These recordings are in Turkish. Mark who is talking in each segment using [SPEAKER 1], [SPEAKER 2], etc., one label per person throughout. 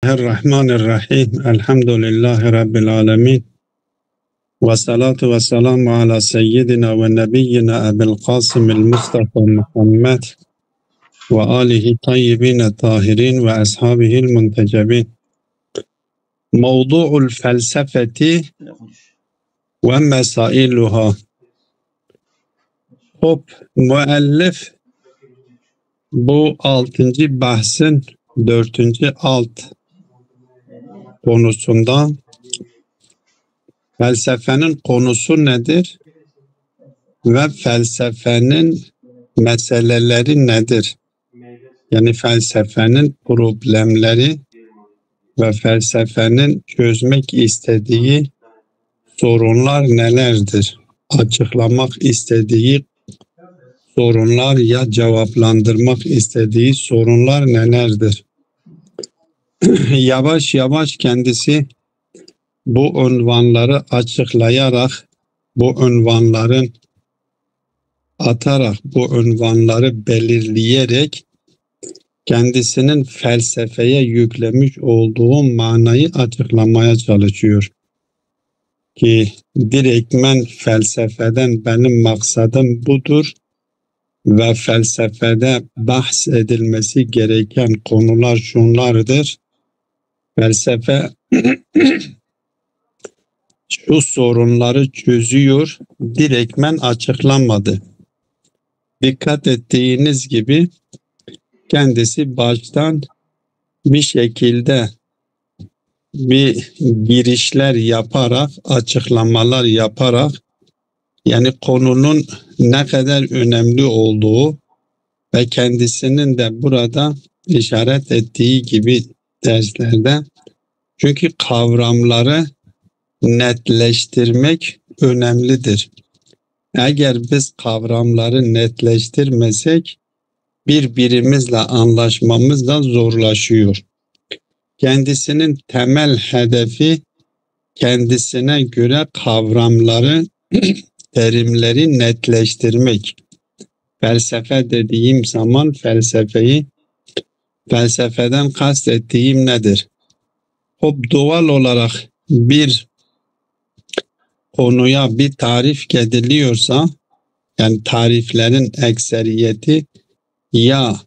[SPEAKER 1] Bismillahirrahmanirrahim. Elhamdülillahi Rabbil alemin. Ve salatu ve selamu ala seyyidina ve nebiyyina Ebil Kasım'il Mustafa Muhammed ve alihi tayyibine tahirin ve ashabihil muntecebin. Mevdu'ul felsefeti ve mesailuha. Müellif bu 6. bahsin 4. alt konusunda felsefenin konusu nedir ve felsefenin meseleleri nedir? Yani felsefenin problemleri ve felsefenin çözmek istediği sorunlar nelerdir? Açıklamak istediği sorunlar ya cevaplandırmak istediği sorunlar nelerdir? Yavaş yavaş kendisi bu unvanları açıklayarak, bu unvanların atarak, bu unvanları belirleyerek kendisinin felsefeye yüklemiş olduğu manayı açıklamaya çalışıyor. Ki direktmen felsefeden benim maksadım budur ve felsefede bahs edilmesi gereken konular şunlardır. Felsefe şu sorunları çözüyor, direktmen açıklamadı. Dikkat ettiğiniz gibi kendisi baştan bir şekilde bir girişler yaparak, açıklamalar yaparak, yani konunun ne kadar önemli olduğu ve kendisinin de burada işaret ettiği gibi derslerde, çünkü kavramları netleştirmek önemlidir. Eğer biz kavramları netleştirmesek birbirimizle anlaşmamız da zorlaşıyor. Kendisinin temel hedefi kendisine göre kavramları, terimleri netleştirmek. Felsefe dediğim zaman felsefeden kastettiğim nedir? Doğal olarak bir konuya bir tarif ediliyorsa, yani tariflerin ekseriyeti ya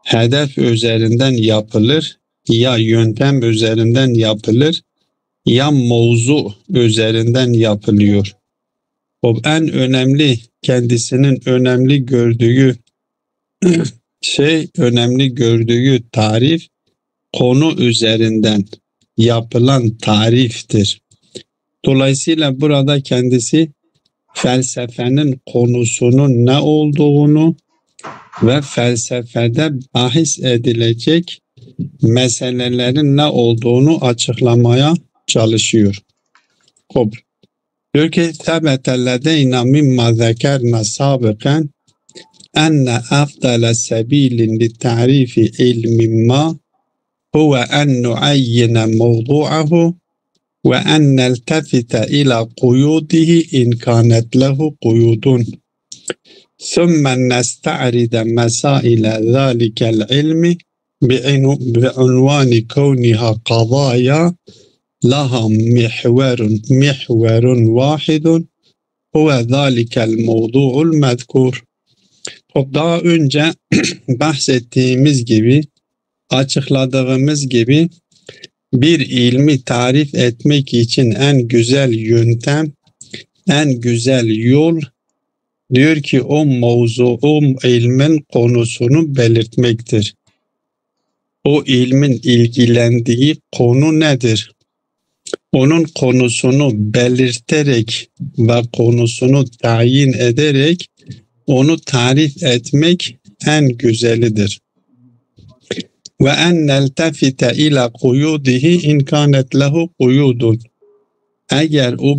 [SPEAKER 1] hedef üzerinden yapılır, ya yöntem üzerinden yapılır, ya mevzu üzerinden yapılıyor. O en önemli, kendisinin önemli gördüğü önemli gördüğü tarif konu üzerinden yapılan tariftir. Dolayısıyla burada kendisi felsefenin konusunun ne olduğunu ve felsefede bahis edilecek meselelerin ne olduğunu açıklamaya çalışıyor. Diyor ki sebete ledeyna mimma zekerna sabiqen enne afdale sebilin li ta'rifi ilmin ma huve en nuayyine mevdu'ahu ve en neltefite ila kuyudihi in kânet lehu kuyudun. Sümme nesta'ride mesaile zâlikel ilmi bi'unvani kavniha qadâya laha mihverun vahidun huve zâlikel mevdu'ul mezkur. Daha önce bahsettiğimiz gibi, açıkladığımız gibi bir ilmi tarif etmek için en güzel yöntem, en güzel yol, diyor ki o ilmin konusunu belirtmektir. O ilmin ilgilendiği konu nedir? Onun konusunu belirterek ve konusunu tayin ederek onu tarif etmek en güzelidir. Ve en neltefite ila kuyudihi in kânet lehu kuyudun. Eğer o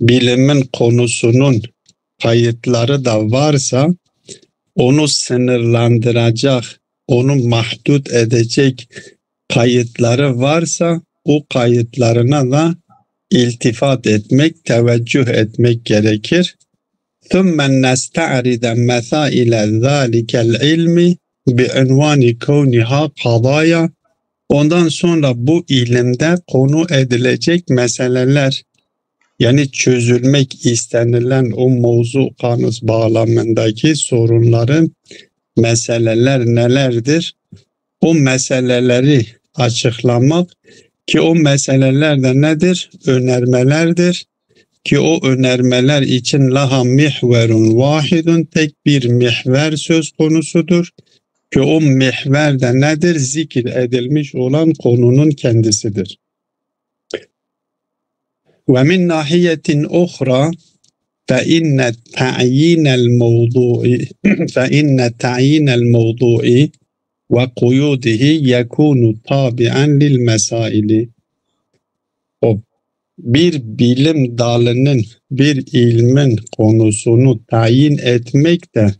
[SPEAKER 1] bilimin konusunun kayıtları da varsa, onu sınırlandıracak, onu mahdut edecek kayıtları varsa, o kayıtlarına da iltifat etmek, teveccüh etmek gerekir. ثُمَّ نَسْتَعْرِدَ مَسَائِلَ ذَٰلِكَ الْعِلْمِ بِعُنْوَانِ كَوْنِهَا قَضَايَا Ondan sonra bu ilimde konu edilecek meseleler, yani çözülmek istenilen o mevzu kanıs bağlamındaki sorunların meseleler nelerdir? O meseleleri açıklamak, ki o meseleler de nedir? Önermelerdir. Ki o önermeler için laha mihverun vahidun, tek bir mihver söz konusudur. Ki o mihver de nedir? Zikir edilmiş olan konunun kendisidir. Ve min nahiyetin ukhra فإن تعيين الموضوع وقيوده يكون تابعا للمسائل. O bir bilim dalının, bir ilmin konusunu tayin etmek de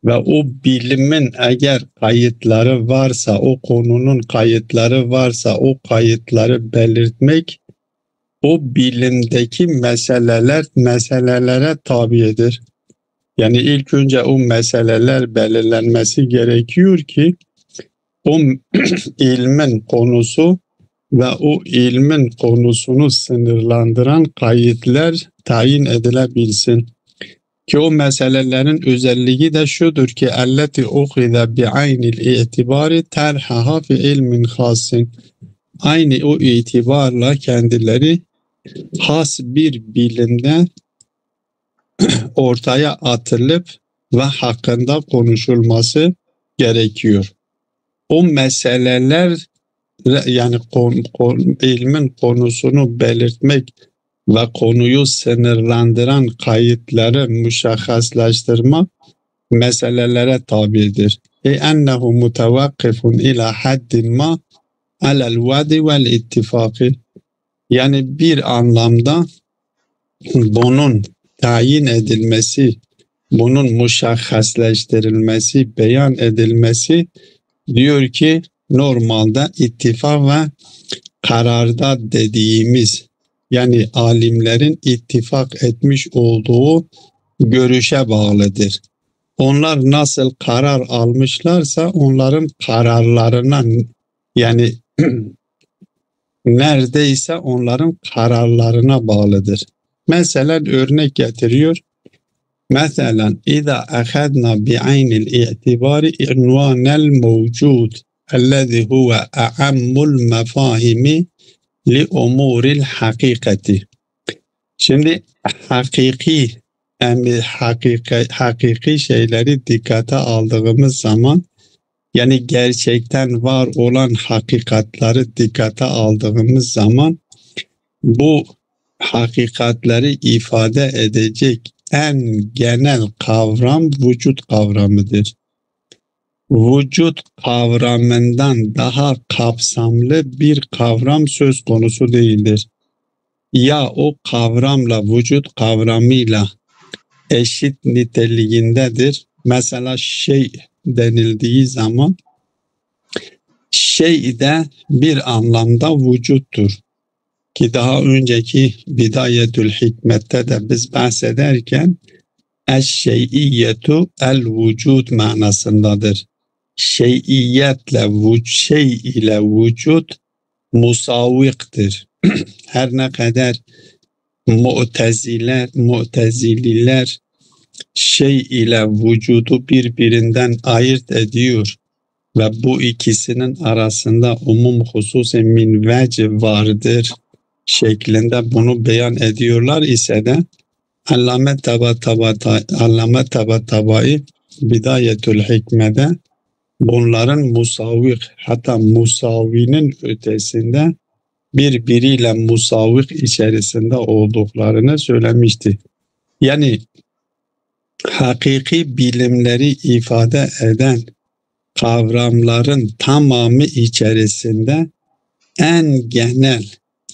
[SPEAKER 1] ve o bilimin eğer kayıtları varsa, o konunun kayıtları varsa o kayıtları belirtmek, o bilimdeki meselelere tabidir. Yani ilk önce o meseleler belirlenmesi gerekiyor ki o ilmin konusu ve o ilmin konusunu sınırlandıran kayıtlar tayin edilebilsin. Ki o meselelerin özelliği de şudur ki elleti ukhida bi'aynil i'tibari terhaha fi ilmin hasin. Aynı o itibarla kendileri has bir bilimde ortaya atılıp ve hakkında konuşulması gerekiyor. O meseleler, yani ilmin konusunu belirtmek ve konuyu sınırlandıran kayıtları müşahhaslaştırmak meselelere tabidir. Ennehu mutevakkifun ila haddin ma alel vadi vel ittifaki. Yani bir anlamda bunun tayin edilmesi, bunun müşahhaslaştırılması, beyan edilmesi diyor ki normalde ittifak ve kararda dediğimiz, yani alimlerin ittifak etmiş olduğu görüşe bağlıdır. Onlar nasıl karar almışlarsa onların kararlarına, yani neredeyse onların kararlarına bağlıdır. Mesela örnek getiriyor. Mesela İza ahadna bi'aynil i'tibari invanel mevcud ellezî huve a'ammul mefahimi li umuril hakikati. Şimdi hakiki şeyleri dikkate aldığımız zaman, yani gerçekten var olan hakikatları dikkate aldığımız zaman bu hakikatleri ifade edecek en genel kavram vücut kavramıdır. Vücut kavramından daha kapsamlı bir kavram söz konusu değildir. Ya o kavramla vücut kavramıyla eşit niteliğindedir. Mesela şey denildiği zaman şey de bir anlamda vücuttur. Ki daha önceki Bidayetül Hikmet'te de biz bahsederken eş-şey'iyyetu el-vücud manasındadır. Şey'iyetle şey ile vücut musaviktir. Her ne kadar Mu'tezililer şey ile vücudu birbirinden ayırt ediyor ve bu ikisinin arasında umum hususi min vece vardır şeklinde bunu beyan ediyorlar ise de Allame Tabatabai Bidayetül Hikmet'e bunların musavik, hatta musavinin ötesinde birbiriyle musavik içerisinde olduklarını söylemişti. Yani hakiki bilimleri ifade eden kavramların tamamı içerisinde en genel,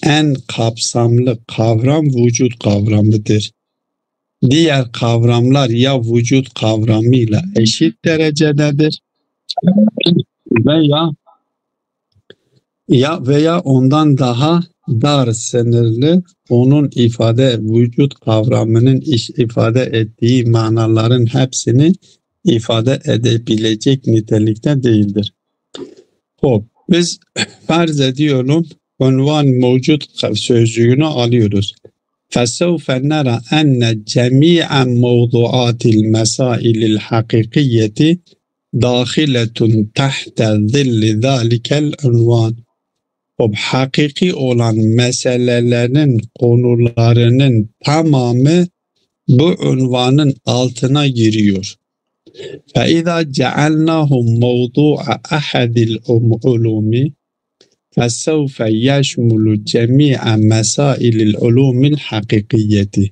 [SPEAKER 1] en kapsamlı kavram vücut kavramıdır. Diğer kavramlar ya vücut kavramıyla eşit derecededir veya ondan daha dar sınırlı, onun vücut kavramının ifade ettiği manaların hepsini ifade edebilecek nitelikte değildir. Biz farz ediyorum unvan mevcut sözcüğünü alıyoruz. فَسَوْفَ نَرَى أَنَّ جَمِيعَ مَوْضُعَاتِ الْمَسَائِلِ الْحَقِيقِيَّةِ دَاخِلَةٌ تَحْتَ ظِلِّ ذَٰلِكَ الْعُنْوَانِ. O hakiki olan meselelerin konularının tamamı bu unvanın altına giriyor. فَإِذَا جَعَلْنَاهُ مَوْضُوعَ أَحَدِ الْعُلُومِ فَسَوْفَ يَشْمُلُ جَمِيعَ مَسَائِلِ الْعُلُومِ الْحَقِيقِيَّةِ.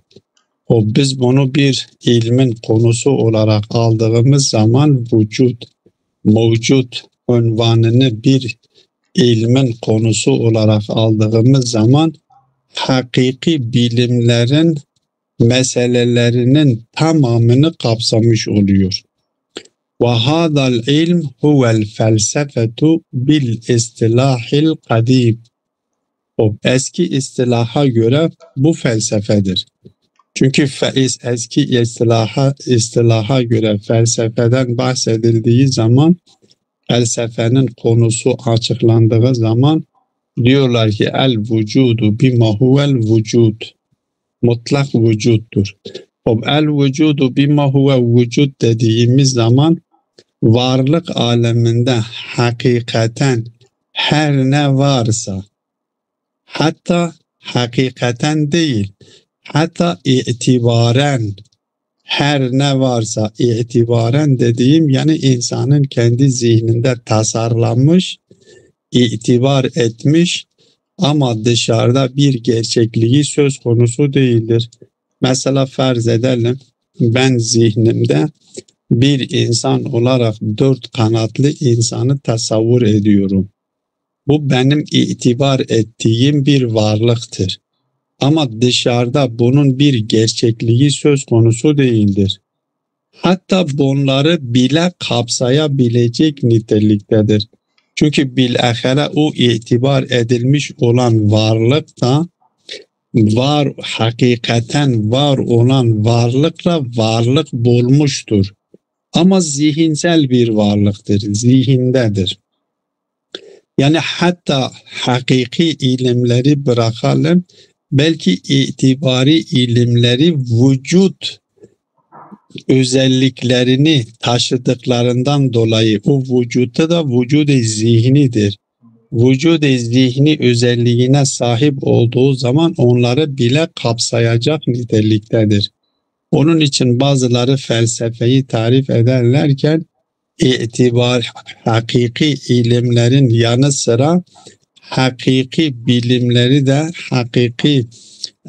[SPEAKER 1] Biz bunu bir ilmin konusu olarak aldığımız zaman mevcut unvanını bir ilmin konusu olarak aldığımız zaman hakiki bilimlerin meselelerinin tamamını kapsamış oluyor. وَهَذَا الْعِلْمِ هُوَ الْفَلْسَفَةُ بِالْاِسْتِلَاحِ الْقَدِيمِ. Eski istilaha göre bu felsefedir. Çünkü eski istilaha göre felsefeden bahsedildiği zaman, felsefenin konusu açıklandığı zaman diyorlar ki el vücudu bima huvel vücud. Mutlak vücuttur. El vücudu bima huvel vücud dediğimiz zaman varlık aleminde hakikaten her ne varsa, hatta hakikaten değil, hatta itibaren her ne varsa, itibaren dediğim yani insanın kendi zihninde tasarlanmış, itibar etmiş ama dışarıda bir gerçekliği söz konusu değildir. Mesela farz edelim, ben zihnimde bir insan olarak 4 kanatlı insanı tasavvur ediyorum. Bu benim itibar ettiğim bir varlıktır. Ama dışarıda bunun bir gerçekliği söz konusu değildir. Hatta bunları bile kapsayabilecek niteliktedir. Çünkü bilahare o itibar edilmiş olan varlık da hakikaten var olan varlıkla varlık bulmuştur. Ama zihinsel bir varlıktır, zihindedir. Yani hatta hakiki ilimleri bırakalım, belki itibari ilimleri vücut özelliklerini taşıdıklarından dolayı o vücutta da vücud-i zihnidir. Vücud-i zihni özelliğine sahip olduğu zaman onları bile kapsayacak niteliktedir. Onun için bazıları felsefeyi tarif ederlerken hakiki ilimlerin yanı sıra hakiki bilimleri de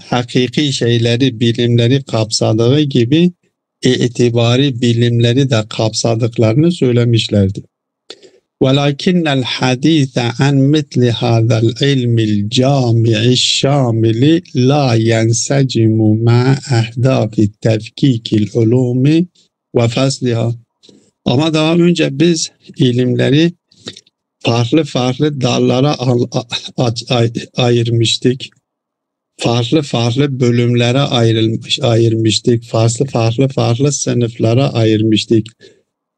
[SPEAKER 1] hakiki şeyleri, bilimleri kapsadığı gibi itibari bilimleri de kapsadıklarını söylemişlerdi. وَلَكِنَّ الْحَدِيثَ عَنْ مِثْلِ هَذَا الْعِلْمِ الْجَامِعِ الشَّامِلِ لَا يَنْسَجِمُ مَعَ أَهْدَافِ تَفْكِيكِ الْعُلُومِ وَفَصْلِهَا. Ama daha önce biz ilimleri farklı dallara ayırmıştık. Farklı bölümlere ayırmıştık. Farklı sınıflara ayırmıştık.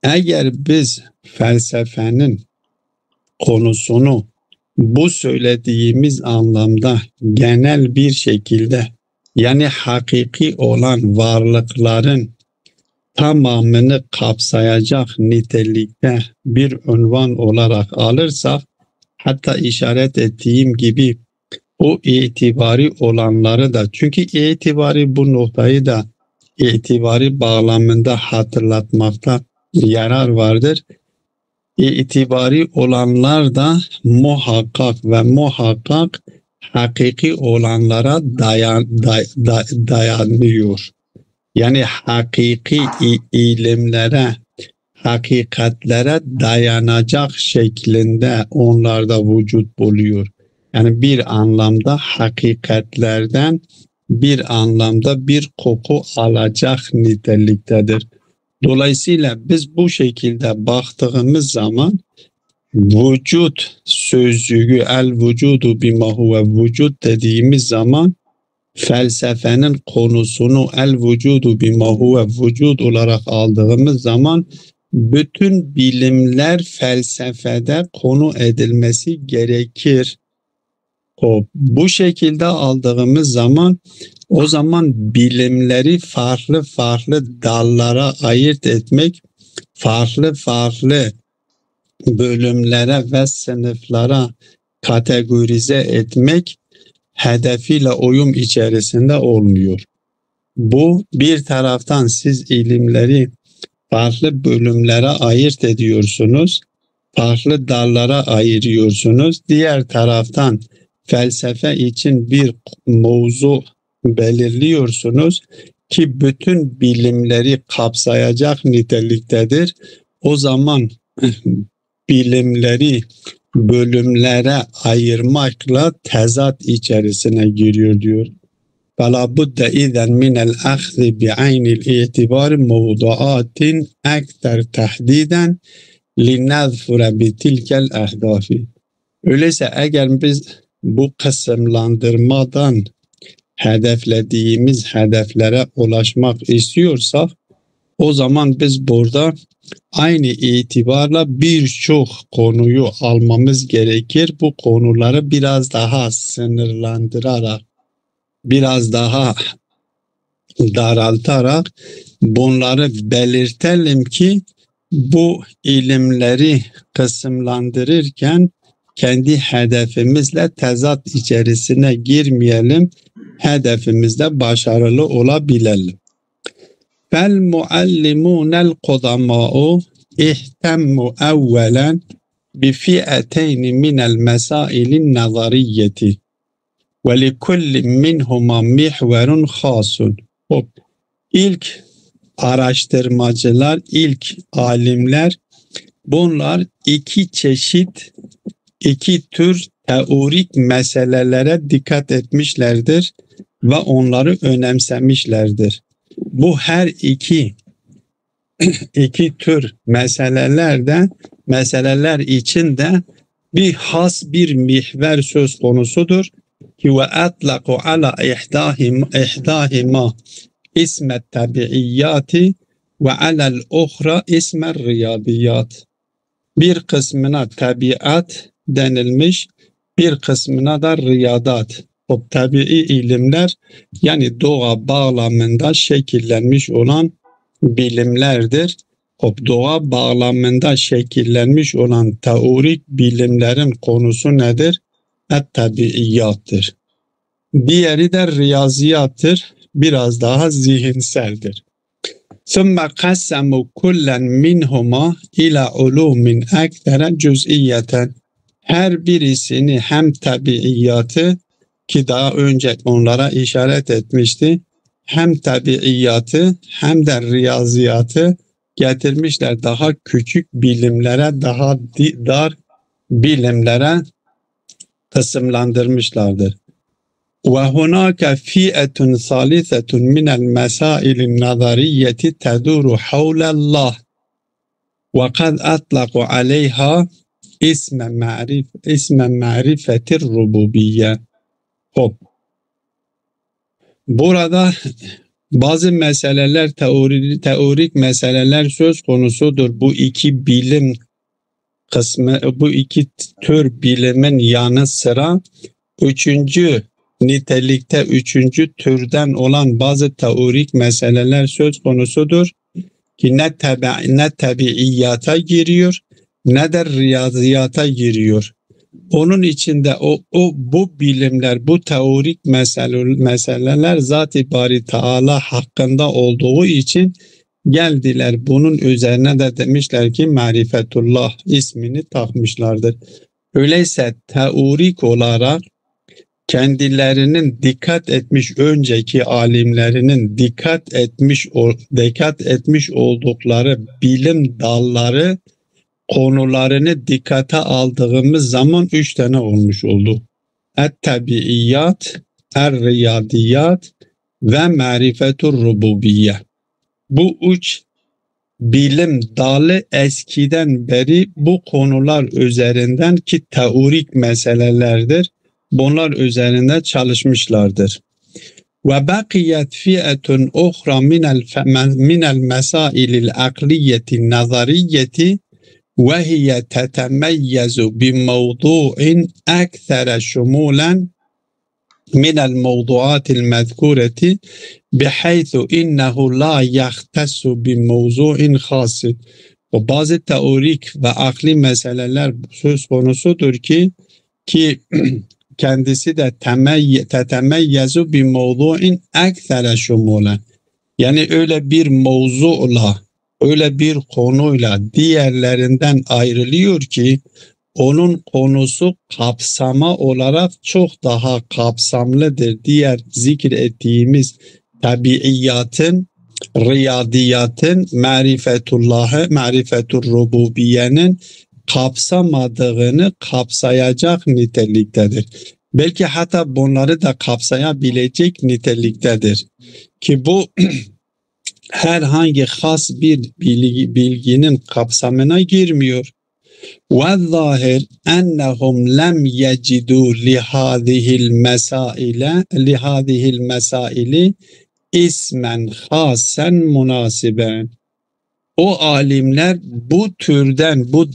[SPEAKER 1] Eğer biz felsefenin konusunu bu söylediğimiz anlamda genel bir şekilde yani hakiki olan varlıkların tamamını kapsayacak nitelikte bir unvan olarak alırsak, hatta işaret ettiğim gibi o itibari olanları da, çünkü itibari bu noktayı da itibari bağlamında hatırlatmakta yarar vardır. İtibari olanlar da muhakkak hakiki olanlara dayanıyor. Yani hakiki ilimlere, hakikatlere dayanacak şeklinde onlarda vücut buluyor. Yani bir anlamda hakikatlerden bir anlamda bir koku alacak niteliktedir. Dolayısıyla biz bu şekilde baktığımız zaman vücut sözcüğü el vücudu bima huve vücud dediğimiz zaman felsefenin konusunu el vücudu bima huve vücud olarak aldığımız zaman bütün bilimler felsefede konu edilmesi gerekir. Bu şekilde aldığımız zaman o zaman bilimleri farklı farklı dallara ayırt etmek, farklı farklı bölümlere ve sınıflara kategorize etmek hedefiyle uyum içerisinde olmuyor. Bu bir taraftan siz ilimleri farklı bölümlere ayırt ediyorsunuz, farklı dallara ayırıyorsunuz. Diğer taraftan felsefe için bir mevzu belirliyorsunuz ki bütün bilimleri kapsayacak niteliktedir. O zaman bilimleri bölümlere ayırmakla tezat içerisine giriyor diyor. فَلَا بُدَّ اِذَنْ مِنَ الْاَخْذِ بِعَيْنِ الْاِعْتِبَارِ مَوْضُعَاتٍ اَكْتَرْ تَحْدِيدًا لِنَذْفُرَ بِتِلْكَ الْاَهْدَافِ. Öyleyse eğer biz bu kısımlandırmadan hedeflediğimiz hedeflere ulaşmak istiyorsak, o zaman biz burada aynı itibarla birçok konuyu almamız gerekir. Bu konuları biraz daha sınırlandırarak, biraz daha daraltarak bunları belirtelim ki bu ilimleri kısımlandırırken kendi hedefimizle tezat içerisine girmeyelim, hedefimizde başarılı olabilelim. فَالْمُعَلِّمُونَ الْقُدَمَاءُ اِهْتَمُّوا اَوَّلًا بِفِئَتَيْنِ مِنَ الْمَسَائِلِ النَّظَرِيَّةِ وَلِكُلِّ مِنْهُمَا مِحْوَرٌ خَاصٌ. İlk araştırmacılar, ilk alimler, bunlar iki çeşit, iki tür teorik meselelere dikkat etmişlerdir ve onları önemsemişlerdir. Bu her iki tür meseleler içinde bir has bir mihver söz konusudur ki ve atlaku ala ihdahima ismet tabiiyati ve alel uhra ismer riyadiyat. Bir kısmına tabiat denilmiş, bir kısmına da riyadat. O tabii ilimler yani doğa bağlamında şekillenmiş olan bilimlerdir. O doğa bağlamında şekillenmiş olan teorik bilimlerin konusu nedir? Et-tabiiyattır. Diğeri de riyaziyattır. Biraz daha zihinseldir. ثُمَّ قَسَّمُوا كُلًّا مِنْهُمَا إِلَى عُلُومٍ اَكْثَرَ جُزْئِيَّةً. Her birisini hem tabiiyatı ki daha önce onlara işaret etmişti, hem tabiiyatı hem de riyaziyatı getirmişler daha küçük bilimlere, daha dar bilimlere kısımlandırmışlardır. وَهُنَاكَ فِئَةٌ ثَالِثَةٌ مِنَ الْمَسَائِلِ النَّظَرِيَّةِ تَدُورُ حَوْلَ اللّٰهِ وَقَدْ أَطْلَقُوا عَلَيْهَا اسم معرفة الربوبية. Burada bazı meseleler, teorik meseleler söz konusudur. Bu iki bilim kısmı, bu iki tür bilimin yanı sıra üçüncü türden olan bazı teorik meseleler söz konusudur ki ne tabiiyata giriyor ne de riyaziyata giriyor. Onun içinde bu bilimler, bu teorik meseleler Zat-ı Bari Teala hakkında olduğu için geldiler. Bunun üzerine de demişler ki Marifetullah ismini takmışlardır. Öyleyse teorik olarak kendilerinin dikkat etmiş, önceki alimlerinin dikkat etmiş oldukları bilim dalları konularını dikkate aldığımız zaman 3 tane olmuş oldu. Et-tabiiyat, er-riyadiyat ve marifetur rububiyye. Bu 3 bilim dalı eskiden beri bu konular üzerinden ki teorik meselelerdir. Bunlar üzerinde çalışmışlardır. وبقيت فئة أخرى من المسائل العقلية النظرية وهي تتميز بموضوع أكثر شمولا من الموضوعات المذكورة بحيث إنه لا يختص بموضوع خاص. و bazı teorik ve akli meseleler söz konusudur ki kendisi de tetemeyyezu bi mevdu'in ektere şumulen. Yani öyle bir mevzu'la, öyle bir konuyla diğerlerinden ayrılıyor ki onun konusu kapsama olarak çok daha kapsamlıdır. Diğer zikrettiğimiz tabiiyatın, riyadiyatın, marifetullah'ı, marifetur rububiyenin kapsamadığını kapsayacak niteliktedir. Belki hatta bunları da kapsayabilecek niteliktedir. Ki bu herhangi has bir bilginin kapsamına girmiyor. وَالظَّاهِرْ أَنَّهُمْ لَمْ يَجِدُوا لِهَذِهِ الْمَسَائِلِ ismen hasen münasiben. O alimler bu türden, bu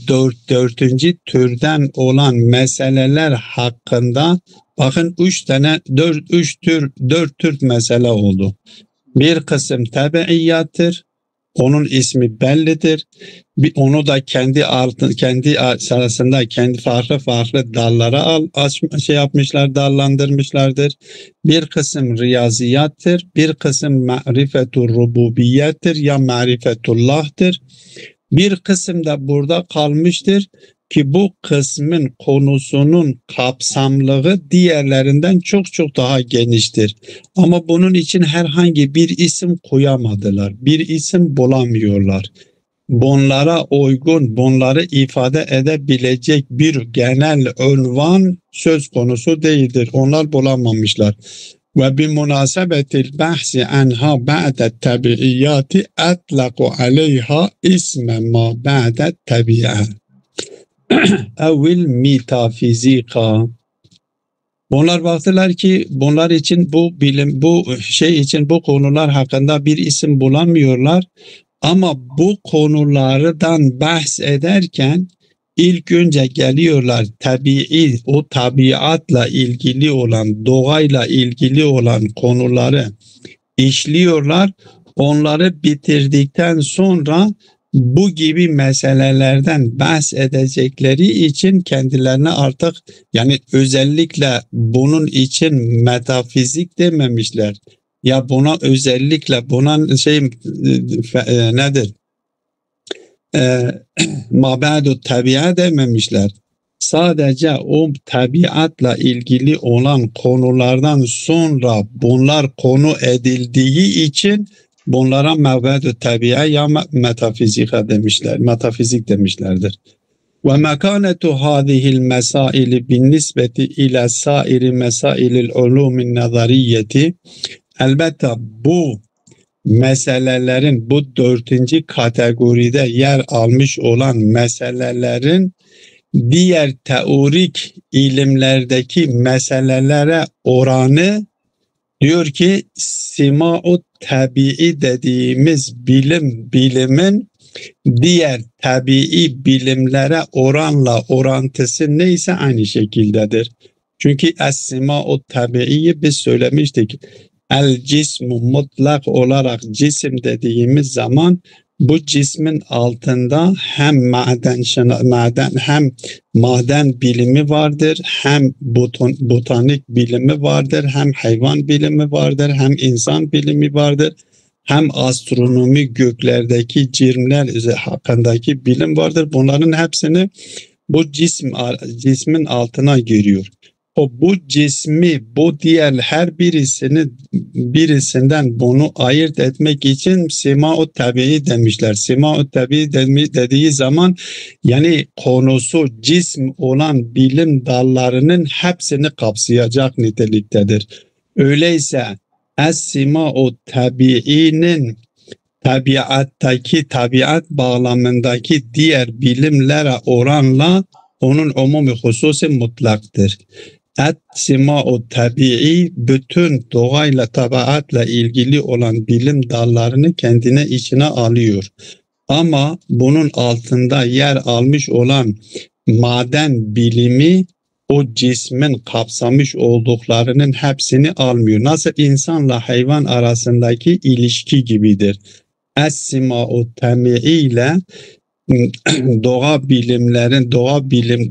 [SPEAKER 1] dördüncü türden olan meseleler hakkında bakın dört tür mesele oldu. Bir kısım tabiiyattır. Onun ismi bellidir. Onu da kendi sırasında kendi farklı dallara dallandırmışlardır. Bir kısım riyaziyattır, bir kısım marifetur rububiyettir ya marifetullah'tır. Bir kısım da burada kalmıştır ki bu kısmın konusunun kapsamlığı diğerlerinden çok çok daha geniştir. Ama bunun için herhangi bir isim koyamadılar. Bir isim bulamıyorlar. Bunlara uygun, bunları ifade edebilecek bir genel unvan söz konusu değildir. Onlar bulamamışlar. Ve bi munasebetil bahsi anha ba'de tabiiyati atlaku aleyha isme ma ba'de tabi'a evil metafizika. Bunlar baktılar ki bunlar için bu bilim, bu şey için bu konular hakkında bir isim bulamıyorlar. Ama bu konulardan bahs ederken ilk önce geliyorlar tabii, o tabiatla ilgili olan, doğayla ilgili olan konuları işliyorlar. Onları bitirdikten sonra bu gibi meselelerden bahs edecekleri için kendilerine artık, yani özellikle bunun için metafizik dememişler. Ya buna özellikle buna nedir? Mabadu tabiat dememişler. Sadece o tabiatla ilgili olan konulardan sonra bunlar konu edildiği için bunlara mabadu tabiat ya metafizika demişler. Metafizik demişlerdir. Ve mekanetu hâzihil mesaili bin nisbeti ila sairi mesailil ulumin nazariyeti. Elbette bu meselelerin, bu dördüncü kategoride yer almış olan meselelerin diğer teorik ilimlerdeki meselelere oranı, diyor ki sima'u tabii dediğimiz bilimin diğer tabii bilimlere oranla orantısı neyse aynı şekildedir. Çünkü es-sima'u tabiiyi biz söylemiştik. El cismu mutlak olarak cisim dediğimiz zaman bu cismin altında hem maden bilimi vardır, hem botanik bilimi vardır, hem hayvan bilimi vardır, hem insan bilimi vardır, hem astronomi, göklerdeki cisimler hakkındaki bilim vardır. Bunların hepsini bu cismin altına giriyor. Bu cismi, bu diğer her birisinden bunu ayırt etmek için sima-u tabii demişler. Sima-u tabii dediği zaman yani konusu cism olan bilim dallarının hepsini kapsayacak niteliktedir. Öyleyse es-sima-u tabiinin tabiat bağlamındaki diğer bilimlere oranla onun umumi hususi mutlaktır. Et-sima'u tabi'i bütün doğayla, tabiatla ilgili olan bilim dallarını kendine içine alıyor. Ama bunun altında yer almış olan maden bilimi o cismin kapsamış olduklarının hepsini almıyor. Nasıl insanla hayvan arasındaki ilişki gibidir. Es-sima'u tabi'i ile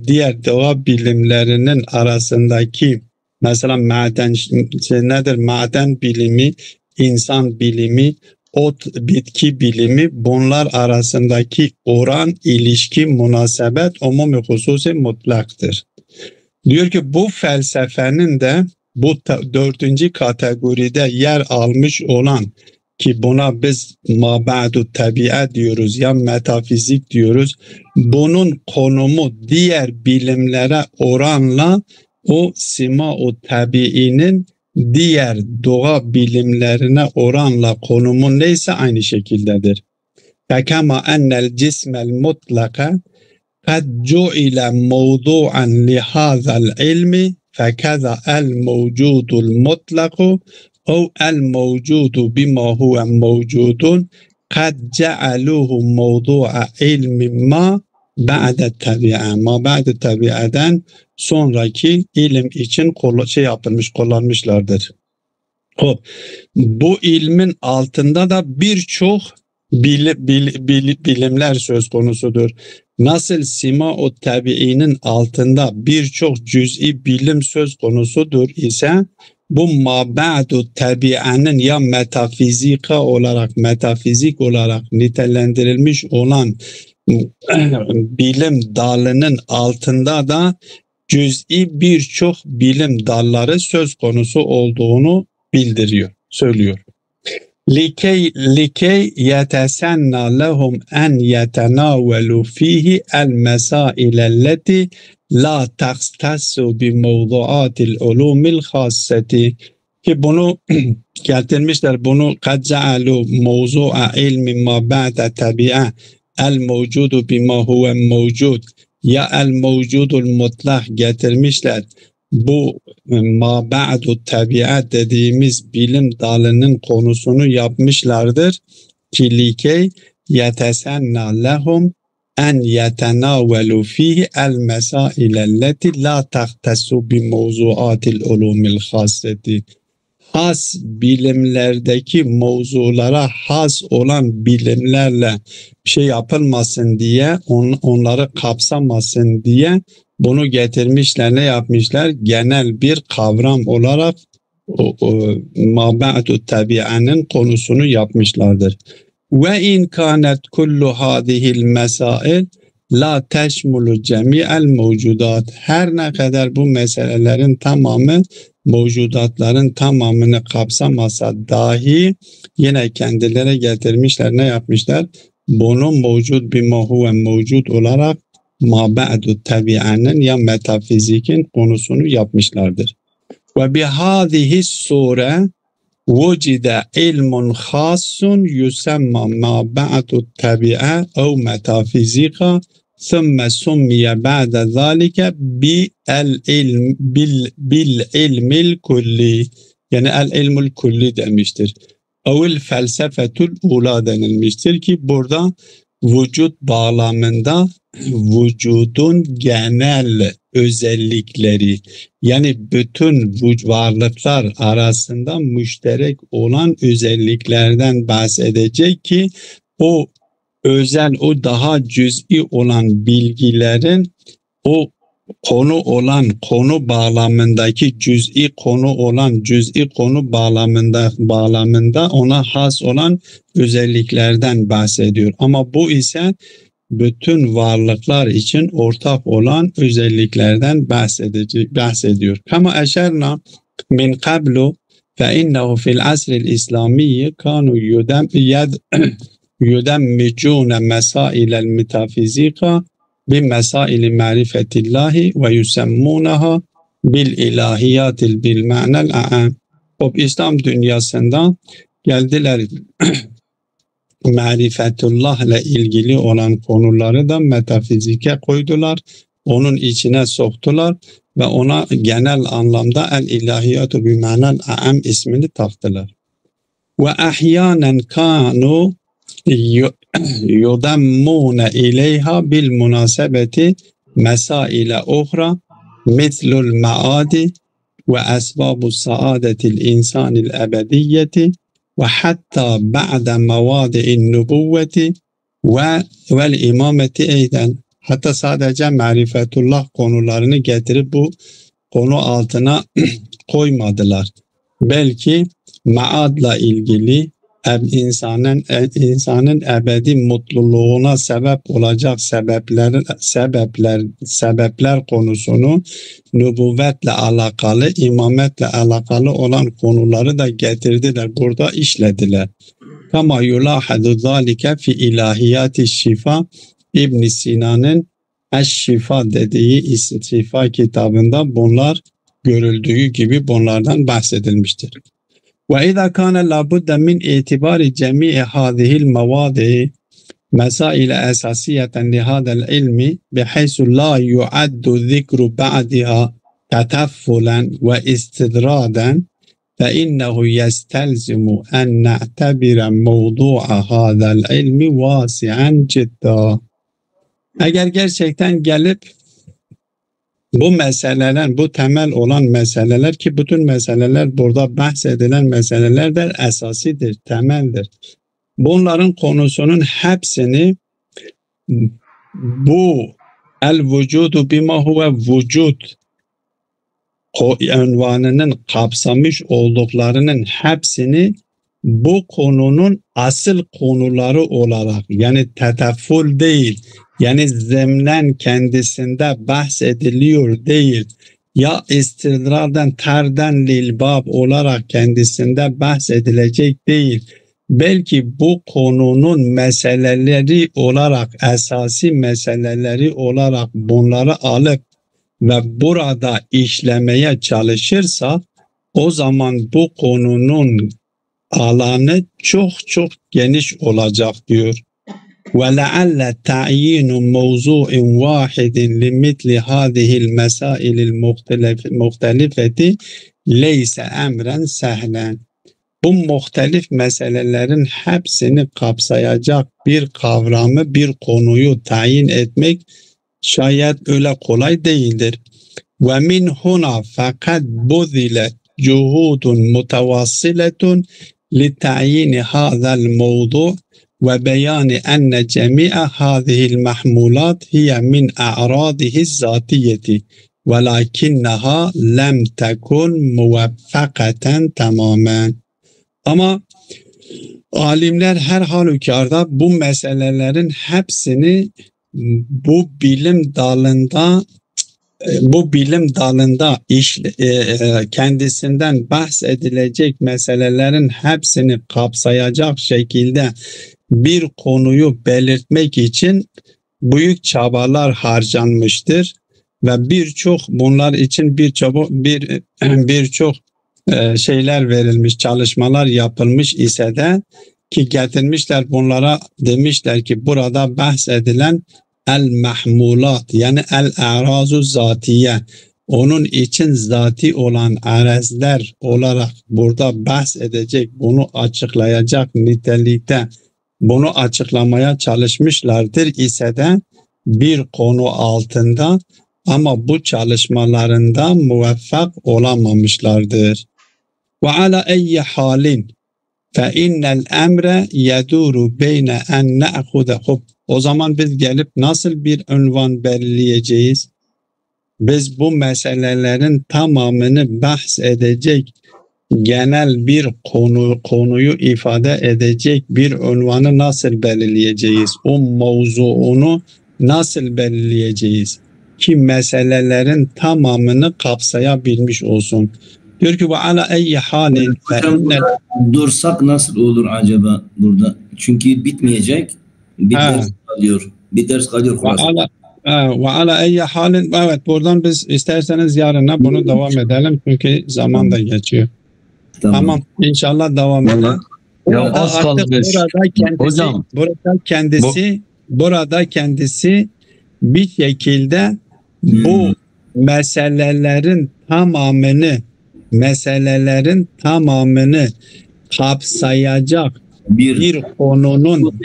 [SPEAKER 1] diğer doğa bilimlerinin arasındaki mesela nedir? Maden bilimi, insan bilimi, ot, bitki bilimi, bunlar arasındaki oran, ilişki, münasebet umumi hususi mutlaktır. Diyor ki bu felsefenin de bu dördüncü kategoride yer almış olan, ki buna biz mabadu tabiat diyoruz ya metafizik diyoruz. Bunun konumu diğer bilimlere oranla o sima-u tabiinin diğer doğa bilimlerine oranla konumu neyse aynı şekildedir. Fekema ennel cismel mutlaka قد جعل موضوعا لهذا العلم فكذا الموجود المطلق أو الموجود بما هو موجود قد جعلوه موضوع علم ما بعد الطبيعة. Ma ba'de tabiadan sonraki ilim için kullanmışlardır. Bu ilmin altında da birçok bilimler söz konusudur. Nasıl sima-u tabiinin altında birçok cüz'i bilim söz konusudur ise bu mabadu tabianın ya metafizik olarak nitelendirilmiş olan bilim dalının altında da cüz'i birçok bilim dalları söz konusu olduğunu söylüyor. لكي يتسنى لهم أن يتناولوا فيه المسائل التي لا تختص بموضوعات العلوم الخاصة ki bunu getirmişler, bunu قد جعلوا موضوع علم ما بعد tabi'a el mevcudu bima huve mevcud ya el mevcudul mutlak getirmişler. Bu ma ba'du tabiat dediğimiz bilim dalının konusunu yapmışlardır. Ki likey yetesenna lehum en yetenavelu fihi el mesailelleti la tahtesu bi mevzuatil ulumil hasseti. Has bilimlerdeki mevzulara has olan bilimlerle bir şey yapılmasın diye, onları kapsamasın diye bunu getirmişler, ne yapmışlar? Genel bir kavram olarak mab'du tabi'anın konusunu yapmışlardır. Ve in kanet kullu hadihil mesail la teşmulu cemi'el mevcudat. Her ne kadar bu meselelerin tamamı mevcudatların tamamını kapsamasa dahi yine kendileri getirmişler, ne yapmışlar? Bunu mevcud bima huve mevcud olarak mab'du tabi'anın ya metafizikin konusunu yapmışlardır. Ve bihâzihi sure vucide ilmun khassun yusemma mab'du tabi'a ev metafizika thumme summiye ba'de zâlike bil ilmil kulli, yani el ilmul kulli demiştir. Evil felsefetul ula denilmiştir ki burada vücut bağlamında vücudun genel özellikleri, yani bütün varlıklar arasında müşterek olan özelliklerden bahsedecek ki o özel, o daha cüz'i olan bilgilerin o konu bağlamındaki cüz'i konu bağlamında ona has olan özelliklerden bahsediyor. Ama bu ise bütün varlıklar için ortak olan özelliklerden bahsediyor. Kama eşerna min qablu fe innehu fil asril islamiyyi kanu yudemmicune mesailel metafizika bi mesaili marifetillahi ve yusemmunaha bil ilahiyatil bil ma'nel a'am. O İslam dünyasında geldiler marifetullah ile ilgili olan konuları da metafizike koydular. Onun içine soktular ve ona genel anlamda el-ilahiyatu bimanel a'am ismini taktılar. Ve ahyanen kanu yudammune ileyha bil münasebeti mesaile uhra mislul maadi ve esbabu saadetil insanil ebediyeti ve hatta ba'de mevadi'in nübüvveti ve vel imameti eyden. Hatta sadece marifetullah konularını getirip bu konu altına koymadılar. Belki maadla ilgili insanın ebedi mutluluğuna sebep olacak sebepler konusunu, nübüvvetle alakalı, imametle alakalı olan konuları da getirdiler. Burada işlediler. Kama yulahadu zalike fi ilahiyati şifa, İbn Sina'nın Eş-Şifa dediği şifa kitabında bunlar görüldüğü gibi bunlardan bahsedilmiştir. Ve izâ kâne lâbudde min itibari cemî'i hâzihil mevâdi'i mesaile esasiyeten lihâdel ilmi bihaysu la yuaddu zikru ba'diha tetaffulen ve istidraden fe innehu yestelzimu en ne'tebire mevdu'a hâzel ilmi vâsi'en cidda. Eğer gerçekten gelip bu meseleler, bu temel olan meseleler ki bütün meseleler burada bahsedilen meselelerdir, esasidir, temeldir. Bunların konusunun hepsini bu el-vücudu bima huve vücud unvanının kapsamış olduklarının hepsini bu konunun asıl konuları olarak, yani teteffül değil, yani zemnen kendisinde bahsediliyor değil, ya istidrardan terden lilbab olarak kendisinde bahsedilecek değil, belki bu konunun meseleleri olarak, esasi meseleleri olarak bunları alıp ve burada işlemeye çalışırsa, o zaman bu konunun alanı çok çok geniş olacak diyor. وَلَعَلَّ تَعْيِينُ مَوْضُوعٍ وَاحِدٍ لِمِثْلِ هَذِهِ الْمَسَائِلِ الْمُخْتَلِفَةِ لَيْسَ اَمْرًا سَهْلًا. Bu muhtelif meselelerin hepsini kapsayacak bir kavramı, bir konuyu tayin etmek şayet öyle kolay değildir. وَمِنْ هُنَا فَقَدْ بُذِلَتْ جُهُودٌ مُتَوَصِّلَةٌ لِتَعْيِينِ هَذَا الْمَوْضُوعِ وبيان أن جميع هذه المحمولات هي من أعراضه الذاتية ولكنها لم تكن موفقة تماما. Ama alimler her halükarda bu meselelerin hepsini bu bilim dalında kendisinden bahsedilecek meselelerin hepsini kapsayacak şekilde bir konuyu belirtmek için büyük çabalar harcanmıştır ve bunlar için birçok şeyler verilmiş, çalışmalar yapılmış ise de ki getirmişler bunlara, demişler ki burada bahsedilen el-mahmulat yani el-a'razu zatiye, onun için zati olan arazler olarak burada bahsedecek, bunu açıklayacak nitelikte bunu açıklamaya çalışmışlardır ise de bir konu altında, ama bu çalışmalarında muvaffak olamamışlardır. Ve ala eyyi halin fe innel emre yeduru beyne en ne'hude hub. O zaman biz gelip nasıl bir unvan belirleyeceğiz? Biz bu meselelerin tamamını bahsedecek, genel bir konuyu ifade edecek bir unvanı nasıl belirleyeceğiz? O mevzuunu nasıl belirleyeceğiz? Ki meselelerin tamamını kapsayabilmiş olsun. Diyor ki ve ala eyyi halin
[SPEAKER 2] dursak nasıl olur acaba burada? Çünkü bitmeyecek. Bir ders kalıyor.
[SPEAKER 1] Ve ala eyyi halin, evet, buradan biz isterseniz yarına bunu devam edelim çünkü zaman da geçiyor. Tamam, inşallah devam edelim.
[SPEAKER 3] Ya az kaldı.
[SPEAKER 1] Burada kendisi bir şekilde bu meselelerin tamamını kapsayacak
[SPEAKER 2] bir
[SPEAKER 1] bir konunun,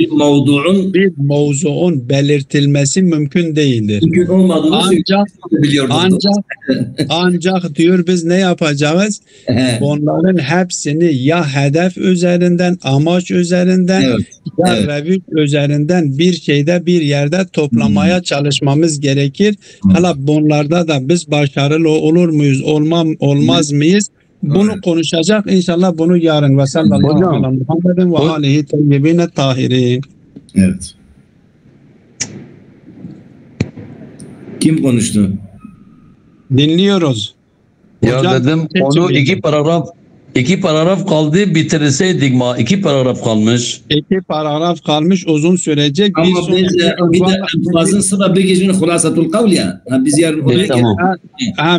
[SPEAKER 2] bir
[SPEAKER 1] mevzuun belirtilmesi mümkün değildir.
[SPEAKER 2] mümkün olmadığını biliyordum.
[SPEAKER 1] Ancak diyor biz ne yapacağız? Bunların hepsini ya hedef üzerinden, amaç üzerinden ya revüş üzerinden bir şeyde bir yerde toplamaya çalışmamız gerekir. Hala bunlarda da biz başarılı olur muyuz, olmaz mıyız? Bunu konuşacak inşallah, bunu yarın. Ve sallallahu aleyhi ve Muhammedin ve alihi teyyibine tahirin.
[SPEAKER 2] Evet. Kim konuştu?
[SPEAKER 1] Dinliyoruz.
[SPEAKER 3] Ya
[SPEAKER 1] Hocam,
[SPEAKER 3] dedim onu iki paragraf kaldı, bitirseydik ma. 2 paragraf kalmış.
[SPEAKER 1] 2 paragraf kalmış, uzun sürecek.
[SPEAKER 2] Ama bir de fazla sıra bir gecenin hulasatul kavl ya. Biz yarın oraya
[SPEAKER 3] Tamam.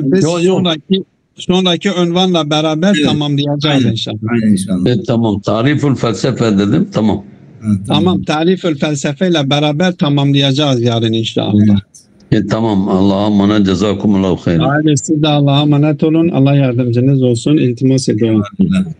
[SPEAKER 1] Biz
[SPEAKER 3] Yok.
[SPEAKER 1] sonraki unvanla beraber tamamlayacağız inşallah.
[SPEAKER 2] Aynen inşallah.
[SPEAKER 3] Tamam. Tarifül felsefe dedim. Tamam.
[SPEAKER 1] Tamam, tarifül felsefeyle beraber tamamlayacağız yarın inşallah.
[SPEAKER 3] Tamam. Allah'a emanet. Cezakumullahu hayran.
[SPEAKER 1] Ailesi de Allah'a emanet olun. Allah yardımcınız olsun. İltimas ediyorum.
[SPEAKER 2] Aynen.